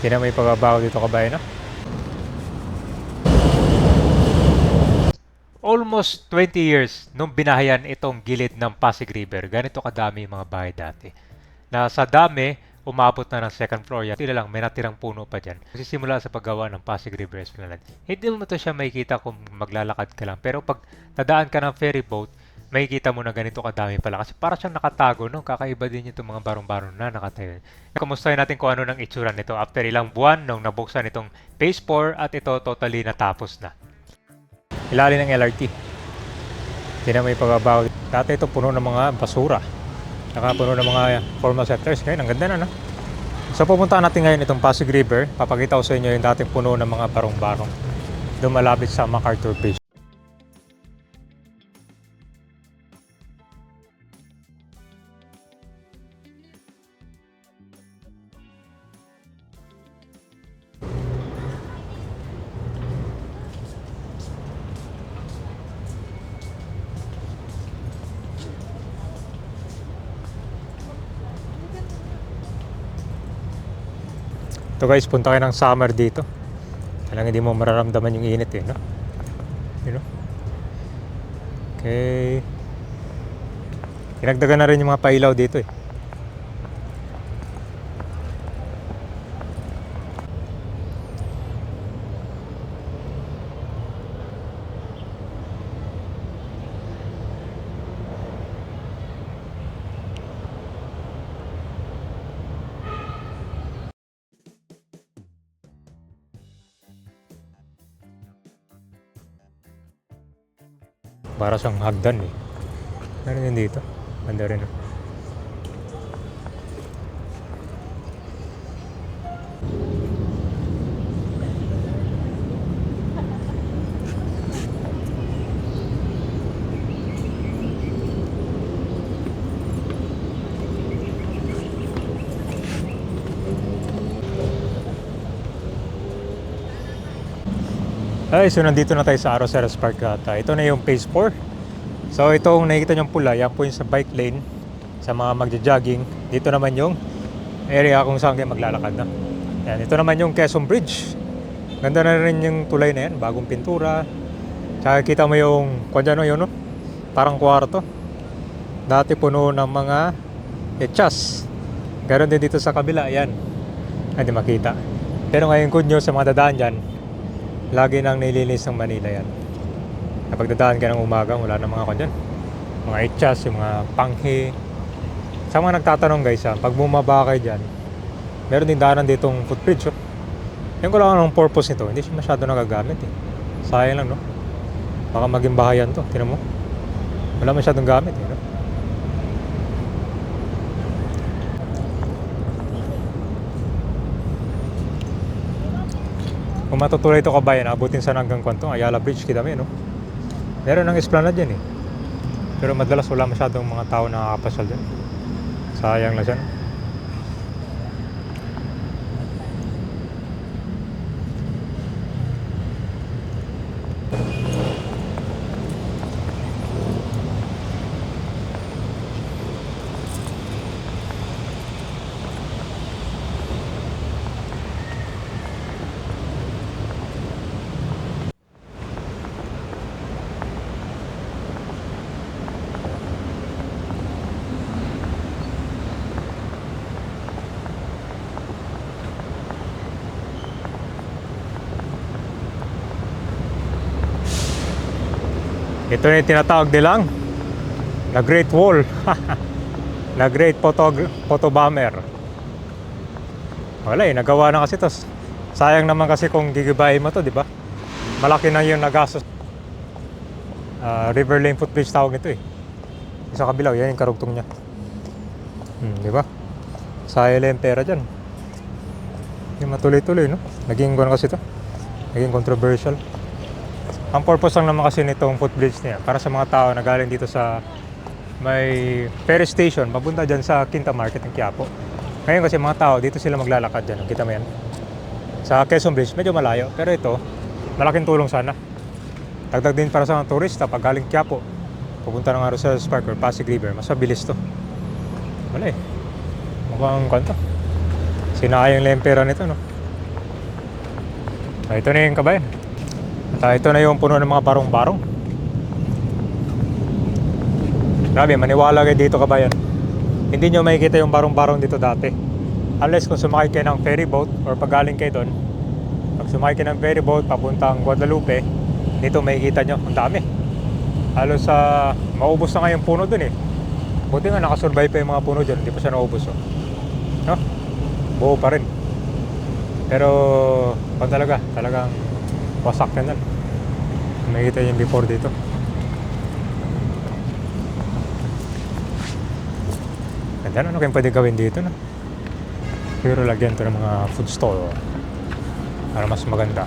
Hindi na may pagbabago dito kabayan, no? Almost 20 years nung binahayan itong gilid ng Pasig River, ganito kadami yung mga bahay dati. Na sa dami, umabot na ng second floor yan. Tila lang, may natirang puno pa dyan. Nagsisimula sa paggawa ng Pasig River Esplanade. Hindi mo to siya makikita kung maglalakad ka lang. Pero pag nadaan ka ng ferry boat, makikita mo na ganito kadami pala. Kasi para siyang nakatago, no? Kakaiba din itong mga barong-barong na nakatayo. Kamustahin natin kung ano ng itsura nito after ilang buwan nung nabuksan itong Phase 4 at ito totally natapos na. Ilalim ng LRT. Hindi na may pagbabago. Dati ito puno ng mga basura. Saka puno ng mga formal sectors. Ngayon, ang ganda na, no? So pupuntahan natin ngayon itong Pasig River. Papakita ko sa inyo yung dating puno ng mga barong-barong. Doon malapit sa MacArthur Bridge. Ito guys, punta kayo ng summer dito. Talagang hindi mo mararamdaman yung init eh, no? You know? Okay. Dinagdagan na rin yung mga pailaw dito eh. Para siyang hagdan eh. Meron din dito. Ganda rin. Ay, so nandito na tayo sa Arroceras Park ata. Ito na yung Phase 4. So itong nakikita nyong pula, yan po yung sa bike lane, sa mga magja-jogging. Dito naman yung area kung saan kayo maglalakad na. Yan, ito naman yung Quezon Bridge. Ganda na rin yung tulay na yan, bagong pintura. Tsaka kita mo yung, kung dyan yun, no? Parang kwarto. Dati puno ng mga echas. Ganon din dito sa kabila, yan. Hindi makita. Pero ngayon good news sa mga dadaan dyan, lagi nang nililinis ng Manila yan. Kapag dadaan ka ng umaga, wala na mga kanya. Mga echas, yung mga panghe. Sa mga nagtatanong guys, pag bumaba kayo dyan, meron din daanan ditong footbridge. Oh. Yung ko lang ang purpose nito, hindi siya masyado nagagamit eh. Sayang lang, no? Baka maging bahayan to, tinan mo. Wala masyadong gamit eh, no? Kung matutuloy ito kabayan, abutin sana hanggang kwantong Ayala Bridge, kita mo, no? Meron ng esplanade dyan eh. Pero madalas wala masyadong mga tao na nakakapasyal dyan. Sayang lang siya, no? Ito na yung tinatawag nilang na Great Wall. Na Great Photo Bomber. Wala eh, nagawa na kasi to. Sayang naman kasi kung gigibahin mo to, di ba? Malaki na yung nagastos. River Lane Footbridge tawag nito eh. Sa kabilaw, yan yung karugtong niya. Di ba? Sayang lang yung pera dyan. Yung matuloy-tuloy, no? Naging gano'n kasi to. Naging controversial. Ang purpose lang naman kasi nitong footbridge niya para sa mga tao na galing dito sa may ferry station, papunta dyan sa Quinta Market ng Quiapo. Ngayon kasi mga tao, dito sila maglalakad dyan. Kita mo yan? Sa Quezon Bridge, medyo malayo. Pero ito, malaking tulong sana. Dagdag din para sa mga turista pag galing Quiapo, pupunta ng Arroceras Park or Pasig River, mas mabilis to. Wala eh. Mukhang kwento. Sinayang lang yung pera nito, no? Ito na yung kabayan. At ito na yung puno ng mga barong-barong. Grabe, maniwala kayo dito kabayan. Hindi nyo makikita yung barong-barong dito dati. Unless kung sumakay kayo ng ferry boat or pag galing kayo doon. Pag sumakay kayo ng ferry boat papuntang Guadalupe, dito makikita nyo, ang dami. Halos sa maubos na nga yung puno doon eh. Buti nga nakasurvive pa yung mga puno dyan, hindi pa siya naubos oh. No? Buo pa rin. Pero talagang wasak na. Makikita yung before dito. Ganda, ano kayong pwede gawin dito no? Pero lagyan to ng mga food store para mas maganda.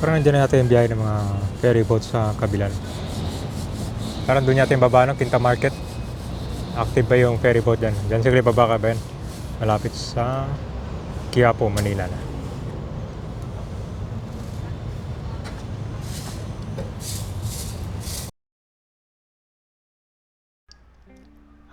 Parang nandiyan na natin yung biyahe ng mga ferry boat sa kabilan. Parang doon natin baba ng Quinta Market. Active ba yung ferry boat dyan? Dyan siguro baba ka ba yan? Malapit sa Quiapo, Manila na.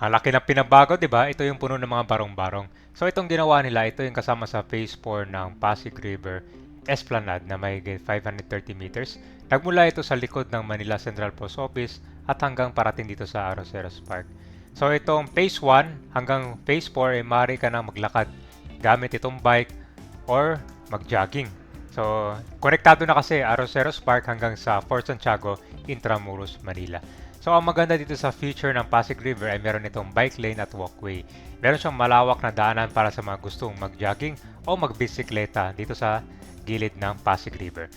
Ang laki ng pinabago, di ba? Ito yung puno ng mga barong-barong. So itong ginawa nila, ito yung kasama sa Phase 4 ng Pasig River Esplanade na may 530 meters. Nagmula ito sa likod ng Manila Central Post Office at hanggang parating dito sa Arroceros Park. So itong Phase 1 hanggang Phase 4 ay maaari ka na maglakad gamit itong bike or mag-jogging. So konektado na kasi Arroceros Park hanggang sa Fort Santiago, Intramuros, Manila. So ang maganda dito sa feature ng Pasig River ay meron itong bike lane at walkway. Meron siyang malawak na daanan para sa mga gustong mag-jogging o magbisikleta dito sa gilid ng Pasig River.